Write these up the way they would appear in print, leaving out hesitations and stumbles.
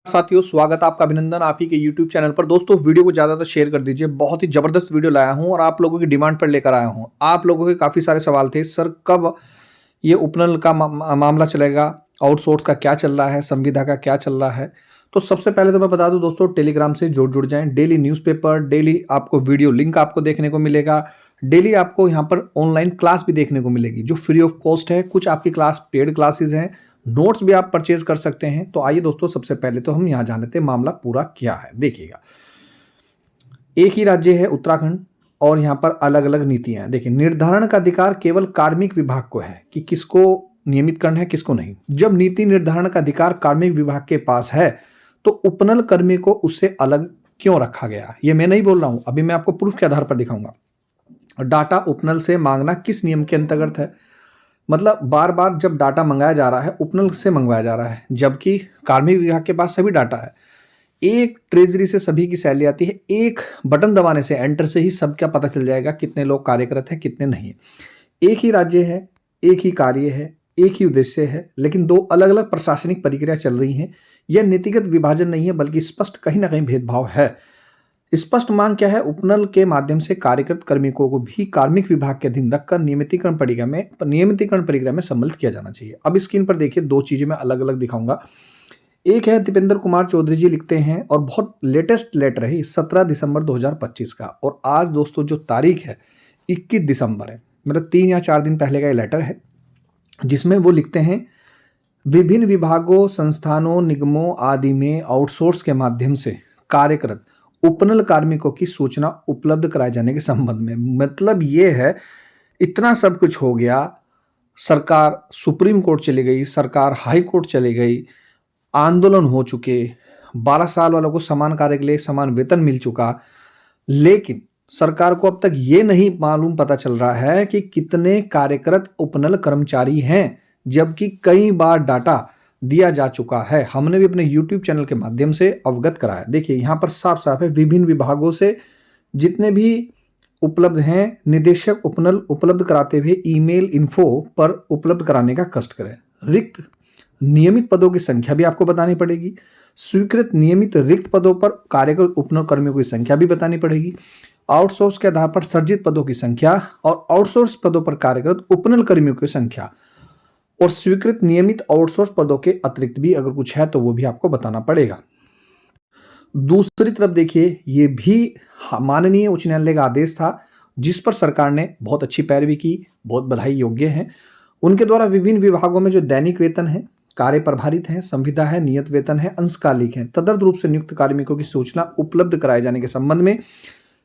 साथियों, स्वागत है आपका, अभिनंदन आप ही के YouTube चैनल पर। दोस्तों, वीडियो को ज़्यादातर शेयर कर दीजिए। बहुत ही ज़बरदस्त वीडियो लाया हूं और आप लोगों की डिमांड पर लेकर आया हूं। आप लोगों के काफ़ी सारे सवाल थे, सर कब ये उपनल का मामला चलेगा, आउटसोर्स का क्या चल रहा है, संविदा का क्या चल रहा है। तो सबसे पहले तो मैं बता दूं दोस्तों, टेलीग्राम से जुड़ जाएं। डेली न्यूज़पेपर, डेली आपको वीडियो लिंक आपको देखने को मिलेगा। डेली आपको यहाँ पर ऑनलाइन क्लास भी देखने को मिलेगी जो फ्री ऑफ कॉस्ट है। कुछ आपकी क्लास पेड क्लासेस हैं, नोट्स भी आप परचेज कर सकते हैं। तो आइए दोस्तों, सबसे पहले तो हम यहाँ जान लेते हैं मामला पूरा क्या है। देखिएगा, एक ही राज्य है उत्तराखंड और यहाँ पर अलग अलग नीतियां हैं। देखिए, निर्धारण का अधिकार केवल कार्मिक विभाग को है कि किसको नियमित करना है, किसको नहीं। जब नीति निर्धारण का अधिकार कार्मिक विभाग के पास है तो उपनल कर्मी को उससे अलग क्यों रखा गया, ये मैं नहीं बोल रहा हूं, अभी मैं आपको प्रूफ के आधार पर दिखाऊंगा। डाटा उपनल से मांगना किस नियम के अंतर्गत है? मतलब बार बार जब डाटा मंगाया जा रहा है, उपनल से मंगवाया जा रहा है, जबकि कार्मिक विभाग के पास सभी डाटा है। एक ट्रेजरी से सभी की सैलरी आती है, एक बटन दबाने से, एंटर से ही सबका पता चल जाएगा कितने लोग कार्यरत हैं, कितने नहीं है। एक ही राज्य है, एक ही कार्य है, एक ही उद्देश्य है, लेकिन दो अलग अलग प्रशासनिक प्रक्रिया चल रही हैं। यह नीतिगत विभाजन नहीं है, बल्कि स्पष्ट कहीं ना कहीं भेदभाव है। स्पष्ट मांग क्या है? उपनल के माध्यम से कार्यरत कार्मिकों को भी कार्मिक विभाग के अधीन रखकर नियमितीकरण प्रक्रिया में सम्मिलित किया जाना चाहिए। अब स्क्रीन पर देखिए, दो चीजें मैं अलग अलग दिखाऊंगा। एक है दीपेंद्र कुमार चौधरी जी लिखते हैं, और बहुत लेटेस्ट लेटर है, 17 दिसंबर 2025 का। और आज दोस्तों जो तारीख है 21 दिसंबर है, मतलब 3 या 4 दिन पहले का ये लेटर है, जिसमें वो लिखते हैं, विभिन्न विभागों, संस्थानों, निगमों आदि में आउटसोर्स के माध्यम से कार्यरत उपनल कार्मिकों की सूचना उपलब्ध कराए जाने के संबंध में। मतलब ये है, इतना सब कुछ हो गया, सरकार सुप्रीम कोर्ट चली गई, सरकार हाई कोर्ट चली गई, आंदोलन हो चुके, 12 साल वालों को समान कार्य के लिए समान वेतन मिल चुका, लेकिन सरकार को अब तक ये नहीं मालूम पता चल रहा है कि कितने कार्यरत उपनल कर्मचारी हैं, जबकि कई बार डाटा दिया जा चुका है। हमने भी अपने YouTube चैनल के माध्यम से अवगत कराया। देखिए, यहाँ पर साफ साफ है, विभिन्न विभागों से जितने भी उपलब्ध हैं, निदेशक उपनल उपलब्ध कराते हुए ईमेल इन्फो पर उपलब्ध कराने का कष्ट करें। रिक्त नियमित पदों की संख्या भी आपको बतानी पड़ेगी। स्वीकृत नियमित रिक्त पदों पर कार्यरत उपनल कर्मियों की संख्या भी बतानी पड़ेगी। आउटसोर्स के आधार पर सर्जित पदों की संख्या और आउटसोर्स पदों पर कार्यरत उपनल कर्मियों की संख्या, और स्वीकृत नियमित आउटसोर्स पदों के अतिरिक्त भी अगर कुछ है तो वो भी आपको बताना पड़ेगा। दूसरी तरफ देखिए, ये भी माननीय उच्च न्यायालय का आदेश था, जिस पर सरकार ने बहुत अच्छी पैरवी की, बहुत बधाई योग्य है। उनके द्वारा विभिन्न विभागों में जो दैनिक वेतन है, कार्य प्रभारित है, संविदा है, नियत वेतन है, अंशकालिक है, तदर्थ रूप से नियुक्त कार्मिकों की सूचना उपलब्ध कराए जाने के संबंध में,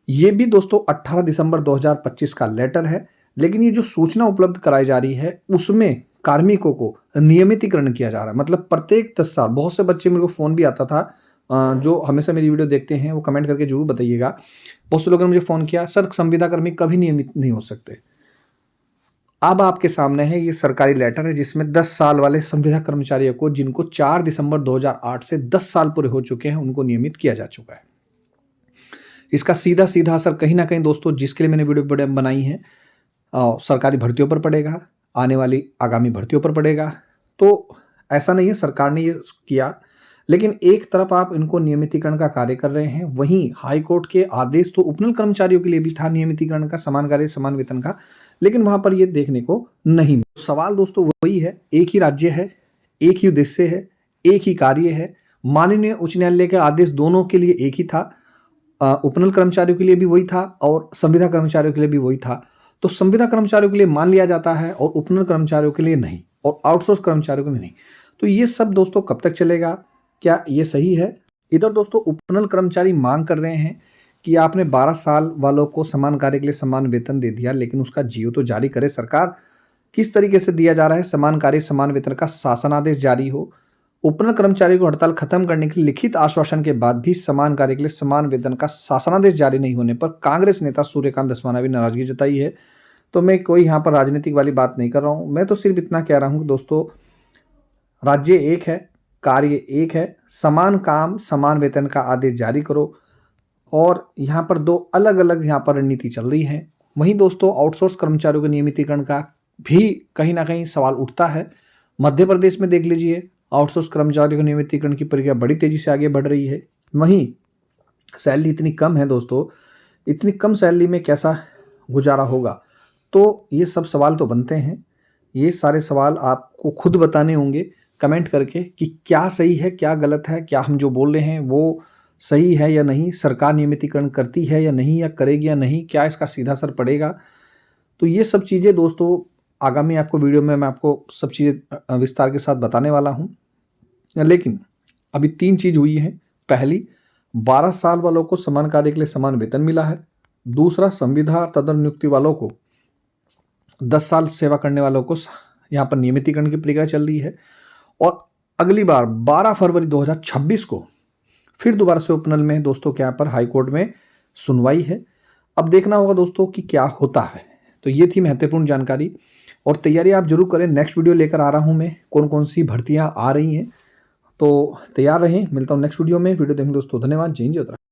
ये भी दोस्तों 18 दिसंबर 2025 का लेटर है। लेकिन ये जो सूचना उपलब्ध कराई जा रही है, उसमें कार्मिकों को नियमितीकरण किया जा रहा है। मतलब प्रत्येक 10 साल, बहुत से बच्चे, मेरे को फोन भी आता था, जो हमेशा मेरी वीडियो देखते हैं, वो कमेंट करके जरूर बताइएगा। बहुत से लोगों ने मुझे फोन किया, सर संविदा कर्मी कभी नियमित नहीं हो सकते। अब आपके सामने है ये सरकारी लेटर है, जिसमें 10 साल वाले संविदा कर्मचारियों को, जिनको 4 दिसंबर 2008 से 10 साल पूरे हो चुके हैं, उनको नियमित किया जा चुका है। इसका सीधा सीधा असर कहीं ना कहीं दोस्तों, जिसके लिए मैंने वीडियो बनाई है, सरकारी भर्तियों पर पड़ेगा, आने वाली आगामी भर्तियों पर पड़ेगा। तो ऐसा नहीं है सरकार ने ये किया, लेकिन एक तरफ आप इनको नियमितीकरण का कार्य कर रहे हैं, वहीं हाई कोर्ट के आदेश तो उपनल कर्मचारियों के लिए भी था नियमितीकरण का, समान कार्य समान वेतन का, लेकिन वहां पर ये देखने को नहीं मिला। सवाल दोस्तों वही है, एक ही राज्य है, एक ही उद्देश्य है, एक ही कार्य है, माननीय उच्च न्यायालय के आदेश दोनों के लिए एक ही था, उपनल कर्मचारियों के लिए भी वही था और संविदा कर्मचारियों के लिए भी वही था। तो संविदा कर्मचारियों के लिए मान लिया जाता है और उपनल कर्मचारियों के लिए नहीं, और आउटसोर्स कर्मचारियों के लिए नहीं। तो ये सब दोस्तों कब तक चलेगा? क्या ये सही है? इधर दोस्तों उपनल कर्मचारी मांग कर रहे हैं कि आपने 12 साल वालों को समान कार्य के लिए समान वेतन दे दिया, लेकिन उसका जीओ तो जारी करे सरकार। किस तरीके से दिया जा रहा है? समान कार्य समान वेतन का शासनादेश जारी हो। उपनल कर्मचारियों को हड़ताल खत्म करने के लिए लिखित आश्वासन के बाद भी समान कार्य के लिए समान वेतन का शासनादेश जारी नहीं होने पर कांग्रेस नेता सूर्यकांत धस्माना भी नाराजगी जताई है। तो मैं कोई यहाँ पर राजनीतिक वाली बात नहीं कर रहा हूँ, मैं तो सिर्फ इतना कह रहा हूँ कि दोस्तों, राज्य एक है, कार्य एक है, समान काम समान वेतन का आदेश जारी करो। और यहाँ पर दो अलग अलग यहाँ पर रणनीति चल रही है। वहीं दोस्तों आउटसोर्स कर्मचारियों के नियमितीकरण का भी कहीं ना कहीं सवाल उठता है। मध्य प्रदेश में देख लीजिए, आउटसोर्स कर्मचारियों के नियमितीकरण की प्रक्रिया बड़ी तेजी से आगे बढ़ रही है। वहीं सैलरी इतनी कम है दोस्तों, इतनी कम सैलरी में कैसा गुजारा होगा? तो ये सब सवाल तो बनते हैं। ये सारे सवाल आपको खुद बताने होंगे कमेंट करके कि क्या सही है, क्या गलत है, क्या हम जो बोल रहे हैं वो सही है या नहीं, सरकार नियमितीकरण करती है या नहीं, या करेगी या नहीं, क्या इसका सीधा असर पड़ेगा? तो ये सब चीज़ें दोस्तों आगामी आपको वीडियो में मैं आपको सब चीज़ें विस्तार के साथ बताने वाला हूँ। लेकिन अभी 3 चीज़ हुई हैं। पहली, 12 साल वालों को समान कार्य के लिए समान वेतन मिला है। दूसरा, संविदा और तदनुयुक्ति वालों को 10 साल सेवा करने वालों को यहाँ पर नियमितीकरण की प्रक्रिया चल रही है। और अगली बार 12 फरवरी 2026 को फिर दोबारा से उपनल में दोस्तों क्या पर हाई कोर्ट में सुनवाई है। अब देखना होगा दोस्तों कि क्या होता है। तो ये थी महत्वपूर्ण जानकारी, और तैयारी आप जरूर करें। नेक्स्ट वीडियो लेकर आ रहा हूं मैं, कौन कौन सी भर्तियां आ रही हैं, तो तैयार रहें। मिलता हूं नेक्स्ट वीडियो में। वीडियो देखने दोस्तों धन्यवाद। जय हिंद, जय उत्तराखंड।